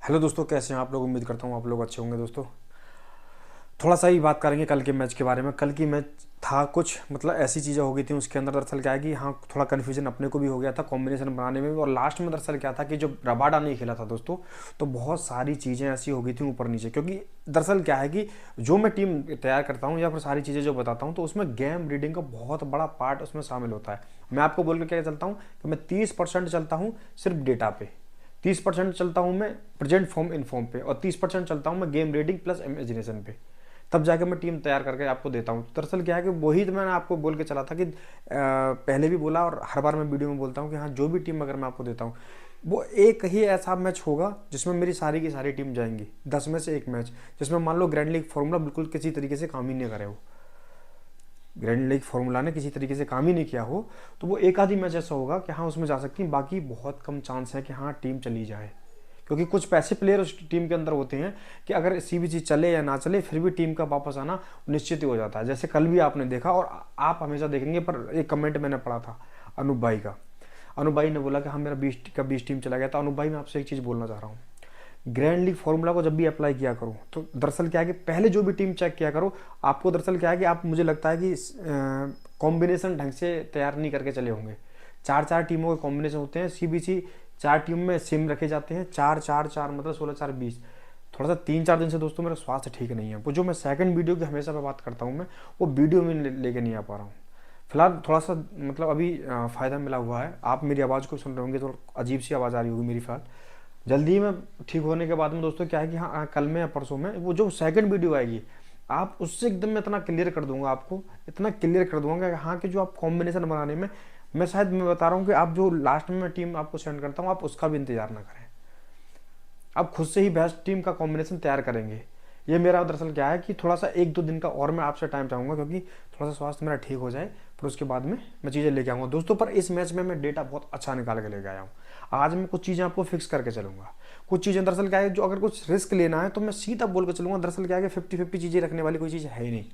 Hello दोस्तों, कैसे हैं आप लोग। उम्मीद करता हूँ आप लोग अच्छे होंगे। दोस्तों थोड़ा सा ही बात करेंगे कल के मैच के बारे में। कल की मैच था कुछ मतलब ऐसी चीज़ें हो गई थी उसके अंदर। दरअसल क्या है कि हाँ, थोड़ा कन्फ्यूजन अपने को भी हो गया था कॉम्बिनेशन बनाने में भी। और लास्ट में दरअसल क्या था कि जब रबाडा नहीं खेला था दोस्तों, तो बहुत सारी चीज़ें ऐसी हो गई थी ऊपर नीचे। क्योंकि दरअसल क्या है कि जो मैं टीम तैयार करता हूँ या फिर सारी चीज़ें जो बताता हूँ, तो उसमें गेम रीडिंग का बहुत बड़ा पार्ट उसमें शामिल होता है। मैं आपको बोल के क्या चलता हूँ कि मैं 30% चलता हूँ सिर्फ डेटा पे, 30% चलता हूँ मैं प्रेजेंट फॉर्म इन फॉर्म पे, और 30% चलता हूँ मैं गेम रीडिंग प्लस इमेजिनेशन पे। तब जाके मैं टीम तैयार करके आपको देता हूँ। दरअसल क्या है कि वही तो मैंने आपको बोल के चला था कि पहले भी बोला और हर बार मैं वीडियो में बोलता हूँ कि हाँ, जो भी टीम अगर मैं आपको देता हूँ, वो एक ही ऐसा मैच होगा जिसमें मेरी सारी की सारी टीम जाएंगी। 10 में से 1 मैच जिसमें मान लो ग्रैंड लीग फॉर्मूला बिल्कुल किसी तरीके से काम ही नहीं करे हो, ग्रैंड लीग फॉर्मूला ने किसी तरीके से काम ही नहीं किया हो, तो वो एक आधी मैच ऐसा होगा कि हाँ उसमें जा सकती है। बाकी बहुत कम चांस है कि हाँ टीम चली जाए, क्योंकि कुछ पैसे प्लेयर उस टीम के अंदर होते हैं कि अगर सीबीसी चले या ना चले फिर भी टीम का वापस आना निश्चित ही हो जाता है। जैसे कल भी आपने देखा और आप हमेशा देखेंगे। पर एक कमेंट मैंने पढ़ा था अनूप भाई का। अनूप भाई ने बोला कि हाँ मेरा 20 टीम चला गया था। अनूप भाई मैं आपसे एक चीज़ बोलना चाह रहा हूँ, ग्रैंड लीग फॉर्मूला को जब भी अप्लाई किया करो तो दरअसल क्या है कि पहले जो भी टीम चेक किया करो। आपको दरअसल क्या है कि आप, मुझे लगता है कि कॉम्बिनेशन ढंग से तैयार नहीं करके चले होंगे। 4-4 टीमों के कॉम्बिनेशन होते हैं सीबीसी। 4 टीम में सिम रखे जाते हैं, 4-4-4 मतलब 16-4-20। थोड़ा सा 3-4 दिन से दोस्तों मेरा स्वास्थ्य ठीक नहीं है। वो जो मैं सेकंड वीडियो की हमेशा मैं बात करता हूँ, मैं वो वीडियो में लेके नहीं आ पा रहा हूँ फिलहाल। थोड़ा सा मतलब अभी फ़ायदा मिला हुआ है। आप मेरी आवाज़ को सुन रहे होंगे तो अजीब सी आवाज़ आ रही होगी मेरी फिलहाल। जल्दी ही मैं ठीक होने के बाद में दोस्तों क्या है कि हाँ, कल में या परसों में वो जो सेकंड वीडियो आएगी, आप उससे एकदम मैं इतना क्लियर कर दूंगा आपको, इतना क्लियर कर दूंगा कि हाँ कि जो आप कॉम्बिनेशन बनाने में, मैं शायद मैं बता रहा हूँ कि आप जो लास्ट में मैं टीम आपको सेंड करता हूँ, आप उसका भी इंतजार ना करें। आप खुद से ही बेस्ट टीम का कॉम्बिनेशन तैयार करेंगे। ये मेरा दरअसल क्या है कि थोड़ा सा 1-2 दिन का और मैं आपसे टाइम चाहूँगा, क्योंकि थोड़ा सा स्वास्थ्य मेरा ठीक हो जाए, फिर उसके बाद में मैं चीज़ें लेके आऊँगा दोस्तों। पर इस मैच में मैं डेटा बहुत अच्छा निकाल के लेके आया हूँ। आज मैं कुछ चीज़ें आपको फिक्स करके चलूँगा। कुछ चीज़ें दरअसल क्या है, जो अगर कुछ रिस्क लेना है तो मैं सीधा बोल के चलूँगा। दरअसल क्या है कि 50-50 चीज़ें रखने वाली कोई चीज़ है ही नहीं।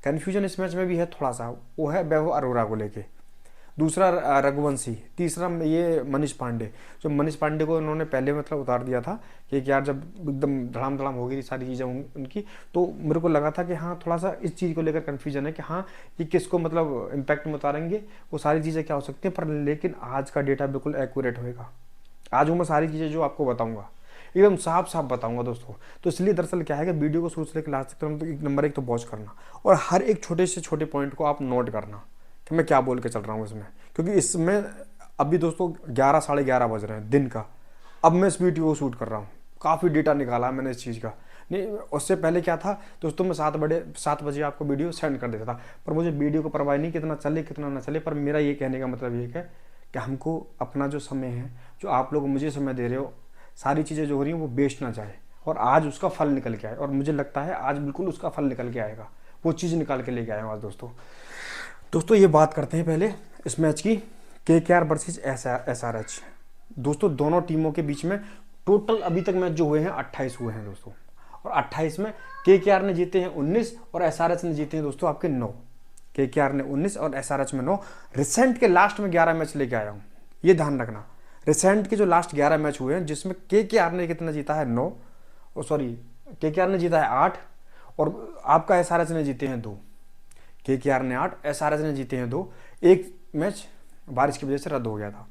कन्फ्यूजन इस मैच में भी है थोड़ा सा, वो है वैभव अरोड़ा को लेके। दूसरा रघुवंशी, तीसरा ये मनीष पांडे। जो मनीष पांडे को उन्होंने पहले मतलब उतार दिया था कि यार जब एकदम धड़ाम धड़ाम हो गई थी सारी चीज़ें उनकी, तो मेरे को लगा था कि हाँ थोड़ा सा इस चीज़ को लेकर कन्फ्यूजन है कि हाँ ये किसको मतलब इम्पैक्ट में उतारेंगे, वो सारी चीज़ें क्या हो सकती हैं। पर लेकिन आज का डेटा बिल्कुल एक्यूरेट होएगा। आज वो मैं सारी चीज़ें जो आपको बताऊंगा एकदम साफ साफ बताऊंगा दोस्तों। तो इसलिए दरअसल क्या है कि वीडियो को शुरू से लेकर लास्ट तक तो एक नंबर एक तो वॉच करना, और हर एक छोटे से छोटे पॉइंट को आप नोट करना कि मैं क्या बोल के चल रहा हूँ इसमें। क्योंकि इसमें अभी दोस्तों 11 साढ़े 11 बज रहे हैं दिन का, अब मैं इस वीडियो को शूट कर रहा हूँ। काफ़ी डेटा निकाला है मैंने इस चीज़ का। नहीं, उससे पहले क्या था दोस्तों, मैं 7 बजे आपको वीडियो सेंड कर देता था। पर मुझे वीडियो को परवाह नहीं कितना चले कितना ना चले। पर मेरा ये कहने का मतलब ये है कि हमको अपना जो समय है, जो आप लोग मुझे समय दे रहे हो, सारी चीज़ें जो हो रही हैं वो बेच ना जाए, और आज उसका फल निकल के आए। और मुझे लगता है आज बिल्कुल उसका फल निकल के आएगा। वो चीज़ निकाल के लेके आए आज दोस्तों। दोस्तों ये बात करते हैं पहले इस मैच की, KKR वर्सेस SRH। दोस्तों दोनों टीमों के बीच में टोटल अभी तक मैच जो हुए हैं 28 हुए हैं दोस्तों, और 28 में KKR ने जीते हैं 19 और SRH ने जीते हैं दोस्तों आपके 9। KKR ने 19 और SRH में 9। रिसेंट के लास्ट में 11 मैच लेके आया हूँ, ये ध्यान रखना। रिसेंट के जो लास्ट 11 मैच हुए हैं जिसमें KKR ने कितना जीता है 9, और सॉरी KKR ने जीता है 8, और आपका SRH ने जीते हैं 2। KKR ने 8, SRH ने जीते हैं 2। एक मैच बारिश की वजह से रद्द हो गया था।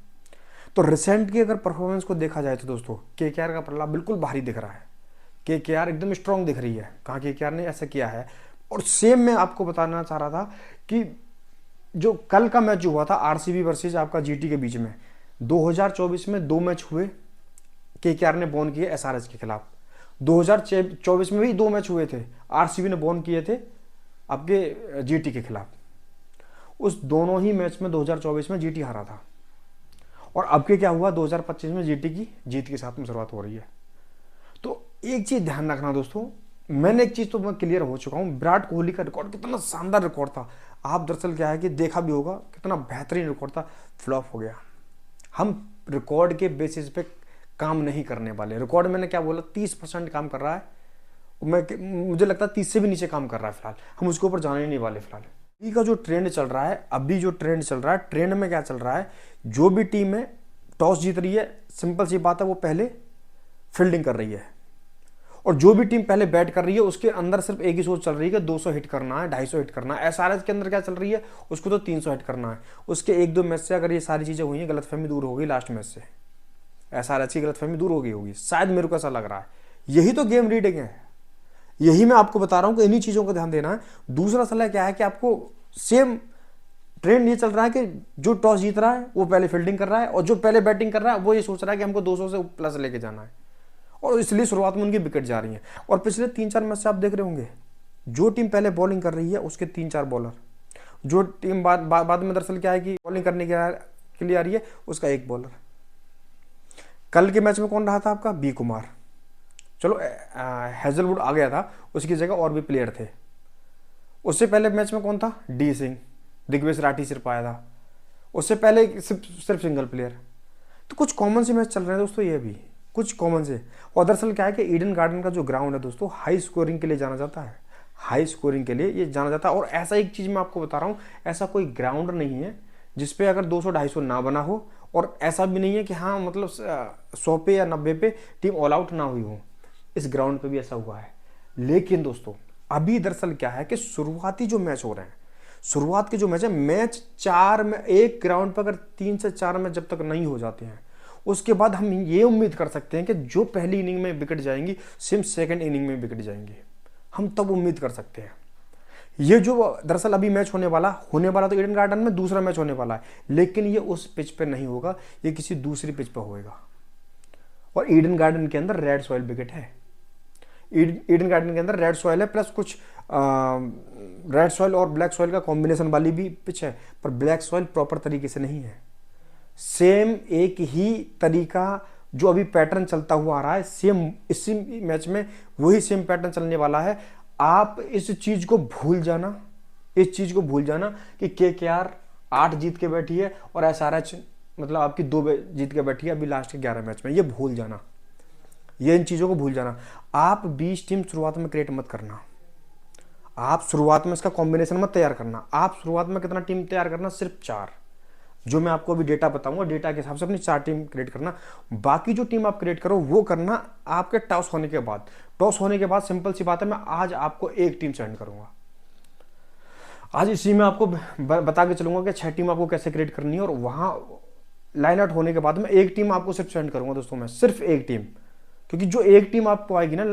तो रिसेंट की अगर परफॉर्मेंस को देखा जाए तो दोस्तों KKR का पल्ला बिल्कुल भारी दिख रहा है। KKR एकदम स्ट्रांग दिख रही है, कहाँ KKR ने ऐसा किया है। और सेम मैं आपको बताना चाह रहा था कि जो कल का मैच जो हुआ था RCB वर्सेज आपका GT के बीच में, 2024 में 2 मैच हुए, KKR ने बोन किए SRH के खिलाफ। 2024 में भी 2 मैच हुए थे, RCB ने बोन किए थे आपके GT के खिलाफ। उस दोनों ही मैच में 2024 में GT हारा था, और अब के क्या हुआ 2025 में GT की जीत के साथ में शुरुआत हो रही है। तो एक चीज ध्यान रखना दोस्तों, मैंने एक चीज तो मैं क्लियर हो चुका हूं, विराट कोहली का रिकॉर्ड कितना शानदार रिकॉर्ड था। आप दरअसल क्या है कि देखा भी होगा कितना बेहतरीन रिकॉर्ड था, फ्लॉप हो गया। हम रिकॉर्ड के बेसिस पे काम नहीं करने वाले। रिकॉर्ड मैंने क्या बोला, 30% काम कर रहा है, मुझे लगता है 30 से भी नीचे काम कर रहा है फिलहाल। हम उसके ऊपर जाने नहीं वाले फिलहाल। अभी का जो ट्रेंड चल रहा है, अभी जो ट्रेंड चल रहा है, ट्रेंड में क्या चल रहा है, जो भी टीम है टॉस जीत रही है, सिंपल सी बात है वो पहले फील्डिंग कर रही है, और जो भी टीम पहले बैट कर रही है उसके अंदर सिर्फ एक ही सोच चल रही है कि 200 हिट करना है, 250 हिट करना है। एसआरएच के अंदर क्या चल रही है, उसको तो 300 हिट करना है। उसके 1-2 मैच से अगर ये सारी चीज़ें हुई हैं, गलतफहमी दूर हो गई लास्ट मैच से, एसआरएच की गलतफहमी दूर हो गई होगी, शायद मेरे को ऐसा लग रहा है। यही तो गेम रीडिंग है, यही मैं आपको बता रहा हूँ कि इन्हीं चीज़ों का ध्यान देना है। दूसरा सलाह क्या है कि आपको सेम ट्रेंड ये चल रहा है कि जो टॉस जीत रहा है वो पहले फील्डिंग कर रहा है, और जो पहले बैटिंग कर रहा है वो ये सोच रहा है कि हमको 200 से प्लस लेके जाना है, और इसलिए शुरुआत में उनकी विकेट जा रही हैं। और पिछले 3-4 मैच से आप देख रहे होंगे, जो टीम पहले बॉलिंग कर रही है उसके 3-4 बॉलर, जो टीम बाद में दरअसल क्या है कि बॉलिंग करने के लिए आ रही है उसका 1 बॉलर। कल के मैच में कौन रहा था आपका, बी कुमार, चलो हैजलवुड आ गया था, उसकी जगह और भी प्लेयर थे। उससे पहले मैच में कौन था, डी सिंह, दिग्विजय राठी सिर्फ आया था। उससे पहले सिर्फ सिंगल प्लेयर। तो कुछ कॉमन से मैच चल रहे हैं दोस्तों, ये भी कुछ कॉमन से। और दरअसल क्या है कि ईडन गार्डन का जो ग्राउंड है दोस्तों, हाई स्कोरिंग के लिए जाना जाता है, हाई स्कोरिंग के लिए ये जाना जाता है। और ऐसा एक चीज़ मैं आपको बता रहा हूँ, ऐसा कोई ग्राउंड नहीं है जिसपे अगर 200-250 ना बना हो, और ऐसा भी नहीं है कि हाँ मतलब 100 पे या 90 पे टीम ऑल आउट ना हुई हो। इस ग्राउंड पे भी ऐसा हुआ है। लेकिन दोस्तों अभी दरअसल क्या है कि शुरुआती जो मैच हो रहे हैं, शुरुआत के जो मैच है, मैच 4 में एक ग्राउंड पर अगर 3 से 4 मैच जब तक नहीं हो जाते हैं, उसके बाद हम ये उम्मीद कर सकते हैं कि जो पहली इनिंग में विकेट जाएंगी सेम सेकंड इनिंग में विकेट जाएंगी। हम तब उम्मीद कर सकते हैं। ये जो दरअसल अभी मैच होने वाला तो ईडन गार्डन में दूसरा मैच होने वाला है, लेकिन ये उस पिच पे नहीं होगा, ये किसी दूसरी पिच पर होगा। और ईडन गार्डन के अंदर रेड सॉइल विकेट है। ईडन गार्डन के अंदर रेड सॉइल है, प्लस कुछ रेड सॉइल और ब्लैक सॉइल का कॉम्बिनेशन वाली भी पिच है, पर ब्लैक सॉइल प्रॉपर तरीके से नहीं है। सेम एक ही तरीका जो अभी पैटर्न चलता हुआ आ रहा है, सेम इसी मैच में वही सेम पैटर्न चलने वाला है। आप इस चीज को भूल जाना, इस चीज को भूल जाना कि केकेआर 8 जीत के बैठी है और एसआरएच मतलब आपकी 2 जीत के बैठी है अभी लास्ट के 11 मैच में। ये भूल जाना, ये इन चीजों को भूल जाना। आप 20 टीम शुरुआत में क्रिएट मत करना, आप शुरुआत में इसका कॉम्बिनेशन मत तैयार करना। आप शुरुआत में कितना टीम तैयार करना, सिर्फ 4, जो मैं आपको अभी डेटा बताऊंगा, डेटा के हिसाब से अपनी 4 टीम क्रिएट करना। बाकी जो टीम आप क्रिएट करो वो करना आपके टॉस होने के बाद। टॉस होने के बाद सिंपल सी बात है, मैं आज आपको 1 टीम सेंड करूंगा। आज इसी में आपको बता के चलूंगा कि 6 टीम आपको कैसे क्रिएट करनी है, और वहां लाइन आउट होने के बाद में 1 टीम आपको सिर्फ सेंड करूंगा दोस्तों, मैं सिर्फ 1 टीम। क्योंकि जो 1 टीम आपको आएगी ना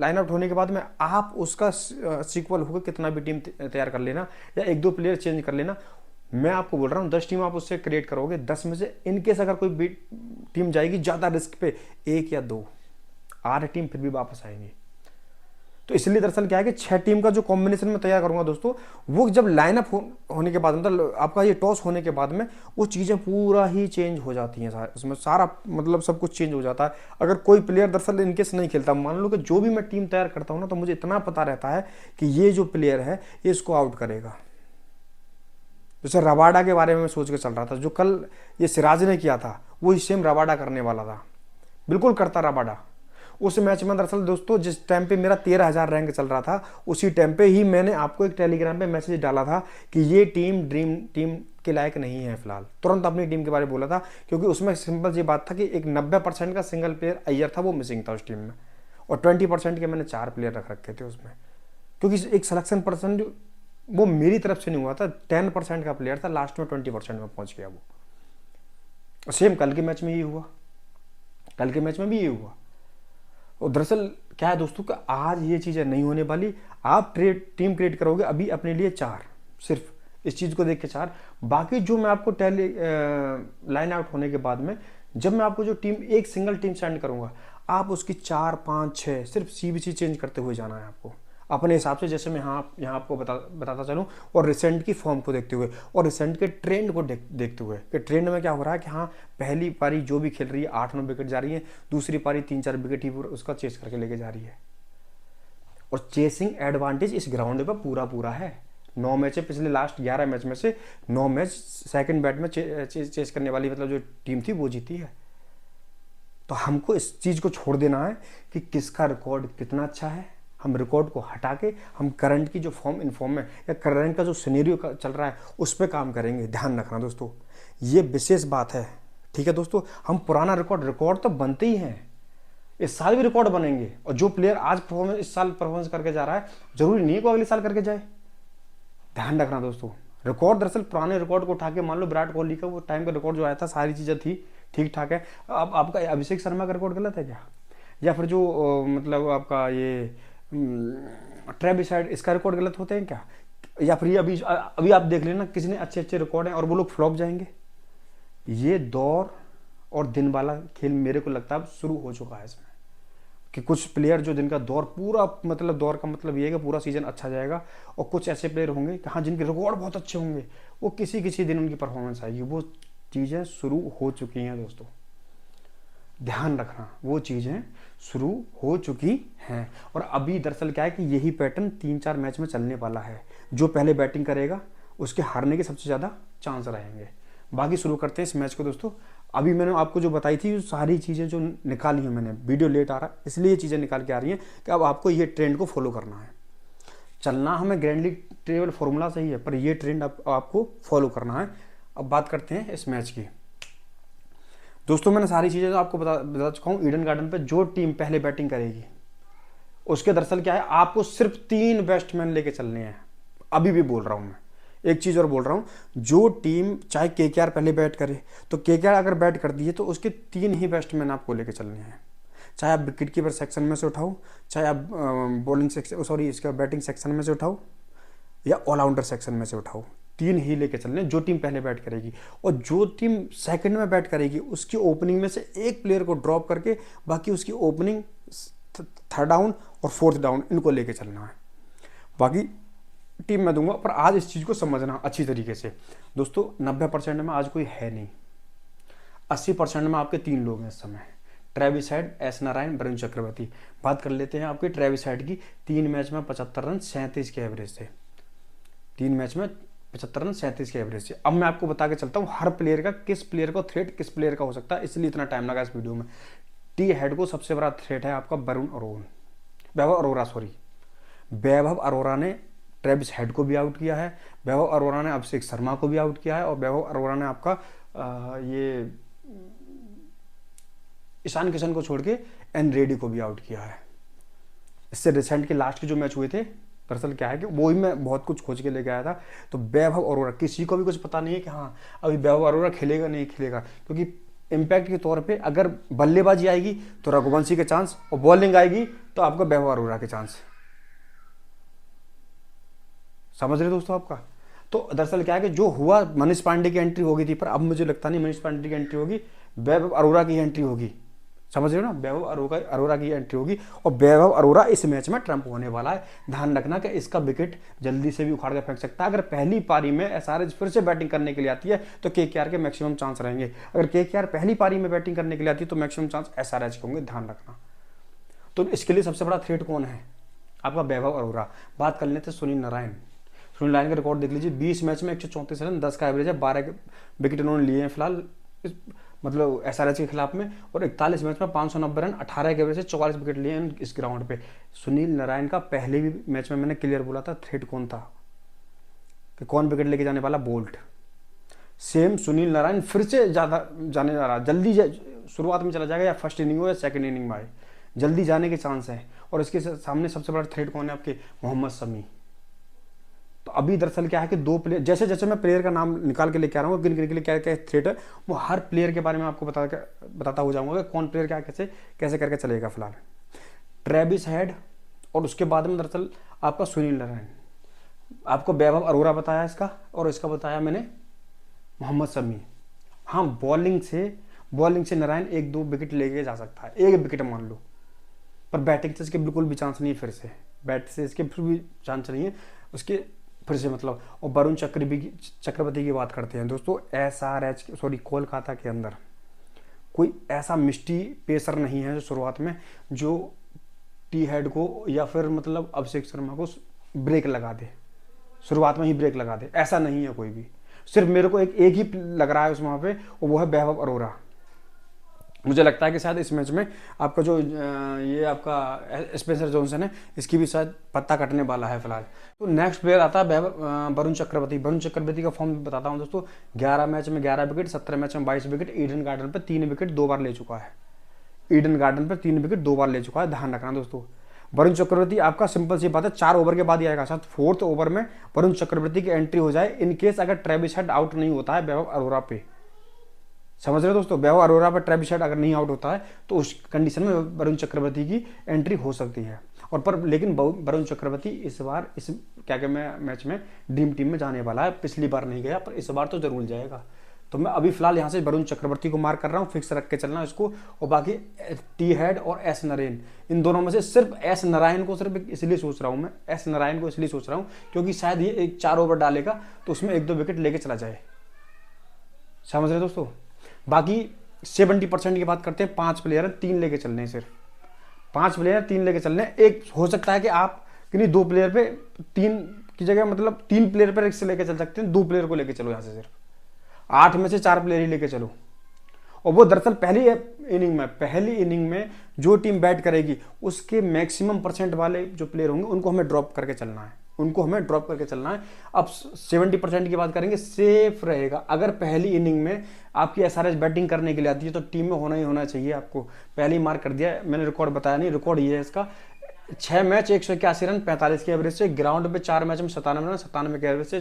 लाइन आउट होने के बाद में, आप उसका सीक्वल होकर कितना भी टीम तैयार कर लेना या 1-2 प्लेयर चेंज कर लेना। मैं आपको बोल रहा हूँ 10 टीम आप उससे क्रिएट करोगे, 10 में से इनकेस अगर कोई टीम जाएगी ज़्यादा रिस्क पे, 1 या 2, 8 टीम फिर भी वापस आएंगी। तो इसलिए दरअसल क्या है कि 6 टीम का जो कॉम्बिनेशन में तैयार करूंगा दोस्तों, वो जब लाइनअप होने के बाद मतलब आपका ये टॉस होने के बाद में वो चीज़ें पूरा ही चेंज हो जाती हैं। उसमें सारा मतलब सब कुछ चेंज हो जाता है। अगर कोई प्लेयर दरअसल इनकेस नहीं खेलता, मान लो कि जो भी मैं टीम तैयार करता हूँ ना, तो मुझे इतना पता रहता है कि ये जो प्लेयर है ये इसको आउट करेगा। जैसे रबाडा के बारे में मैं सोच के चल रहा था, जो कल ये सिराज ने किया था वही सेम रबाडा करने वाला था, बिल्कुल करता रबाडा। उस मैच में दरअसल दोस्तों जिस टाइम पे मेरा 13,000 रैंक चल रहा था, उसी टाइम पे ही मैंने आपको एक टेलीग्राम पे मैसेज डाला था कि ये टीम ड्रीम टीम के लायक नहीं है फिलहाल। तुरंत अपनी टीम के बारे में बोला था, क्योंकि उसमें सिंपल सी बात था कि एक 90% का सिंगल प्लेयर अय्यर था, वो मिसिंग था उस टीम में, और 20% के मैंने 4 प्लेयर रख रखे थे उसमें। क्योंकि एक सिलेक्शन परसेंट वो मेरी तरफ से नहीं हुआ था, 10% का प्लेयर था, लास्ट में 20% में पहुंच गया वो। सेम कल के मैच में ये हुआ, कल के मैच में भी ये हुआ। और दरअसल क्या है दोस्तों कि आज ये चीज़ें नहीं होने वाली। आप टीम क्रिएट करोगे अभी अपने लिए 4, सिर्फ इस चीज़ को देख के 4। बाकी जो मैं आपको लाइन आउट होने के बाद में जब मैं आपको जो टीम एक सिंगल टीम सेंड करूंगा, आप उसकी 4, 5, 6 सिर्फ सीबीसी चेंज करते हुए जाना है आपको अपने हिसाब से। जैसे मैं यहाँ आपको बताता चलूँ, और रिसेंट की फॉर्म को देखते हुए और रिसेंट के ट्रेंड को देखते हुए कि ट्रेंड में क्या हो रहा है कि हाँ पहली पारी जो भी खेल रही है 8-9 विकेट जा रही है, दूसरी पारी 3-4 विकेट ही उसका चेस करके लेके जा रही है। और चेसिंग एडवांटेज इस ग्राउंड पर पूरा है। 9 मैच है, पिछले लास्ट 11 मैच में से 9 मैच सेकेंड बैट में चेस करने वाली मतलब जो टीम थी वो जीती है। तो हमको इस चीज़ को छोड़ देना है कि किसका रिकॉर्ड कितना अच्छा है। हम रिकॉर्ड को हटा के हम करंट की जो फॉर्म इनफॉर्म में या करंट का जो सिनेरियो चल रहा है उस पर काम करेंगे। ध्यान रखना दोस्तों, ये विशेष बात है, ठीक है दोस्तों। हम पुराना रिकॉर्ड तो बनते ही हैं, इस साल भी रिकॉर्ड बनेंगे। और जो प्लेयर आज परफॉर्मेंस इस साल परफॉर्मेंस करके जा रहा है, जरूरी नहीं है कि अगले साल करके जाए। ध्यान रखना दोस्तों, रिकॉर्ड दरअसल पुराने रिकॉर्ड को उठा के, मान लो विराट कोहली का वो टाइम का रिकॉर्ड जो आया था, सारी चीज़ें थी ठीक ठाक है। अब आपका अभिषेक शर्मा का रिकॉर्ड गलत है क्या? या फिर जो मतलब आपका ये ट्रेविस हेड, इसका रिकॉर्ड गलत होते हैं क्या? या फिर ये अभी अभी आप देख लेना, किसी ने अच्छे अच्छे रिकॉर्ड हैं और वो लोग फ्लॉप जाएंगे। ये दौर और दिन वाला खेल मेरे को लगता है अब शुरू हो चुका है इसमें, कि कुछ प्लेयर जो जिनका दौर पूरा, मतलब दौर का मतलब ये है कि पूरा सीजन अच्छा जाएगा, और कुछ ऐसे प्लेयर होंगे कि हाँ जिनके रिकॉर्ड बहुत अच्छे होंगे, वो किसी किसी दिन उनकी परफॉर्मेंस आएगी। वो चीज़ें शुरू हो चुकी हैं दोस्तों, ध्यान रखना, वो चीज़ें शुरू हो चुकी हैं। और अभी दरअसल क्या है कि यही पैटर्न 3-4 मैच में चलने वाला है। जो पहले बैटिंग करेगा उसके हारने के सबसे ज़्यादा चांस रहेंगे। बाकी शुरू करते हैं इस मैच को दोस्तों। अभी मैंने आपको जो बताई थी, सारी चीज़ें जो निकाली हैं मैंने, वीडियो लेट आ रहा है इसलिए ये चीज़ें निकाल के आ रही हैं कि अब आपको ये ट्रेंड को फॉलो करना है। चलना हमें ग्रैंड लीग टेबल फॉर्मूला सही है, पर ये ट्रेंड आपको फॉलो करना है। अब बात करते हैं इस मैच की दोस्तों। मैंने सारी चीज़ें जो आपको बता चुका हूँ। ईडन गार्डन पे जो टीम पहले बैटिंग करेगी उसके दरअसल क्या है, आपको सिर्फ 3 बैट्समैन लेके चलने हैं। अभी भी बोल रहा हूँ मैं, एक चीज़ और बोल रहा हूँ, जो टीम चाहे केकेआर पहले बैट करे, तो केकेआर अगर बैट कर दी है तो उसके 3 ही बैट्समैन आपको लेके चलने हैं। चाहे आप विकेट कीपर सेक्शन में से उठाओ, चाहे आप बॉलिंग सेक्शन, सॉरी इसका बैटिंग सेक्शन में से उठाओ, या ऑलराउंडर सेक्शन में से उठाओ, 3 ही लेके चलने जो टीम पहले बैट करेगी। और जो टीम सेकंड में बैट करेगी उसकी ओपनिंग में से एक प्लेयर को ड्रॉप करके बाकी उसकी ओपनिंग, थर्ड डाउन और फोर्थ डाउन, इनको लेके चलना है। बाकी टीम मैं दूंगा, पर आज इस चीज़ को समझना अच्छी तरीके से दोस्तों। 90% में आज कोई है नहीं, 80% में आपके 3 लोग हैं इस समय, Travis Head, S Narayan, Varun Chakravarthy. बात कर लेते हैं आपके ट्रेविस हेड की। 3 मैच में 75 रन 37 के एवरेज थे। 3 मैच में 75 रन 37 के एवरेज से। अब मैं आपको बता के चलता हूँ हर प्लेयर का, किस प्लेयर को थ्रेट किस प्लेयर का हो सकता है, इसलिए इतना टाइम लगा इस वीडियो में। टी हेड को सबसे बड़ा थ्रेट है आपका वैभव अरोरा, सॉरी वैभव अरोरा ने ट्रेविस हेड को भी आउट किया है, वैभव अरोरा ने अभिषेक शर्मा को भी आउट किया है, और वैभव अरोरा ने आपका ये ईशान किशन को छोड़ के एन रेड्डी को भी आउट किया है। इससे रिसेंट के लास्ट के जो मैच हुए थे, दरअसल क्या है कि वो ही मैं बहुत कुछ खोज के लेके आया था। तो वैभव अरोरा, किसी को भी कुछ पता नहीं है कि हाँ अभी वैभव अरोरा खेलेगा नहीं खेलेगा, क्योंकि इम्पैक्ट के तौर पे अगर बल्लेबाजी आएगी तो रघुवंशी के चांस, और बॉलिंग आएगी तो आपका वैभव अरोरा के चांस। समझ रहे दोस्तों आपका? तो दरअसल क्या है कि जो हुआ, मनीष पांडे की एंट्री हो गई थी, पर अब मुझे लगता नहीं मनीष पांडे की एंट्री होगी, वैभव अरोरा की एंट्री होगी। समझ रहे हो ना, वैभव अरोरा की एंट्री होगी, और वैभव अरोरा इस मैच में ट्रम्प होने वाला है। ध्यान रखना कि इसका विकेट जल्दी से भी उखाड़ के फेंक सकता है। अगर पहली पारी में एसआरएच फिर से बैटिंग करने के लिए आती है तो केकेआर के मैक्सिमम चांस रहेंगे। अगर केकेआर पहली पारी में बैटिंग करने के लिए आती है तो मैक्सिमम चांस एसआरएच के होंगे, ध्यान रखना। तो इसके लिए सबसे बड़ा थ्रेट कौन है? आपका वैभव अरोरा। बात कर लेते सुनील नारायण। सुनील नारायण का रिकॉर्ड देख लीजिए, 20 मैच में 134 रन, 10 का एवरेज है, 12 विकेट उन्होंने लिए हैं फिलहाल, मतलब एसआरएच के खिलाफ में, और 41 मैच में 590 रन, 18 के एवरेज से 44 विकेट लिए हैं इस ग्राउंड पे। सुनील नारायण का पहले भी मैच में मैंने क्लियर बोला था थ्रेट कौन था, कि कौन विकेट लेके जाने वाला, बोल्ट। सेम सुनील नारायण फिर से ज़्यादा जाने जा रहा, जल्दी शुरुआत में चला जाएगा, या फर्स्ट इनिंग हो या सेकंड इनिंग में आए, जल्दी जाने के चांस है। और इसके सामने सबसे बड़ा थ्रेट कौन है आपके? मोहम्मद शमी। तो अभी दरअसल क्या है कि 2 प्लेयर, जैसे जैसे मैं प्लेयर का नाम निकाल के लेके आ रहा हूँ, गिन गिन के लिए क्या क्या थ्रेट है, वो हर प्लेयर के बारे में आपको बताता हो जाऊंगा कि कौन प्लेयर क्या कैसे कैसे करके चलेगा। फिलहाल ट्रेविस हेड, और उसके बाद में दरअसल आपका सुनील नारायण। आपको वैभव अरोरा बताया इसका, और इसका बताया मैंने मोहम्मद शमी। हाँ, बॉलिंग से नारायण 1-2 विकेट लेके जा सकता है, 1 विकेट मान लो, पर बैटिंग से इसके बिल्कुल भी चांस नहीं है। फिर से बैट से इसके फिर भी चांस नहीं है उसके, फिर से मतलब। और वरुण चक्रवर्ती की बात करते हैं दोस्तों, एसआरएच, सॉरी कोलकाता के अंदर कोई ऐसा मिस्टी पेसर नहीं है जो शुरुआत में जो टी हेड को या फिर मतलब अभिषेक शर्मा को ब्रेक लगा दे, शुरुआत में ही ब्रेक लगा दे, ऐसा नहीं है कोई भी। सिर्फ मेरे को एक ही लग रहा है उस वहाँ पे, और वो है वैभव अरोरा। मुझे लगता है कि शायद इस मैच में आपका जो ये आपका स्पेंसर जॉनसन है, इसकी भी शायद पत्ता कटने वाला है फिलहाल। तो नेक्स्ट प्लेयर आता है वरुण चक्रवर्ती। वरुण चक्रवर्ती का फॉर्म बताता हूँ दोस्तों, 11 मैच में 11 विकेट, 17 मैच में 22 विकेट, ईडन गार्डन पर 3 विकेट 2 बार ले चुका है। ईडन गार्डन पर 3 विकेट 2 बार ले चुका है, ध्यान रखना दोस्तों। वरुण चक्रवर्ती आपका सिंपल सी बात है 4 ओवर के बाद ही आएगा, शायद 4th ओवर में वरुण चक्रवर्ती की एंट्री हो जाए इन केस अगर ट्रेविस हेड आउट नहीं होता है वैभव अरोरा पे। समझ रहे हो दोस्तों, वैभव अरोरा पर ट्रेविस हेड अगर नहीं आउट होता है तो उस कंडीशन में वरुण चक्रवर्ती की एंट्री हो सकती है। और पर लेकिन वरुण चक्रवर्ती इस बार इस क्या मैच में ड्रीम टीम में जाने वाला है, पिछली बार नहीं गया पर इस बार तो जरूर जाएगा। तो मैं अभी फिलहाल यहाँ से वरुण चक्रवर्ती को मार्क कर रहा हूँ, फिक्स रख के चलना इसको। और बाकी टी हेड और एस नारायण, इन दोनों में से सिर्फ एस नारायण को सिर्फ इसलिए सोच रहा हूँ मैं, एस नारायण को इसलिए सोच रहा हूँ क्योंकि शायद ये एक 4 ओवर डालेगा तो उसमें 1-2 विकेट लेके चला जाए। समझ रहे दोस्तों। बाकी 70% की बात करते हैं, 5 प्लेयर हैं, 3 लेके चलने हैं, सिर्फ 5 प्लेयर 3 लेके चलने हैं। एक हो सकता है कि आप कि नहीं 2 प्लेयर पे 3 की जगह मतलब 3 प्लेयर पर रिस्क लेके चल सकते हैं, 2 प्लेयर को लेके चलो यहाँ से, सिर्फ 8 में से 4 प्लेयर ही लेके चलो। और वो दरअसल पहली इनिंग में जो टीम बैट करेगी उसके मैक्सिमम परसेंट वाले जो प्लेयर होंगे उनको हमें ड्रॉप करके चलना है, अब 70% की बात करेंगे, सेफ रहेगा। अगर पहली इनिंग में आपकी एसआरएच बैटिंग करने के लिए आती है तो टीम में होना ही होना चाहिए आपको। पहले ही मार्क कर दिया, मैंने रिकॉर्ड बताया नहीं, रिकॉर्ड ये है इसका, 6 मैच 181 रन 45 के एवरेज से, ग्राउंड पे 4 मैच में 97 रन 97 के एवरेज से,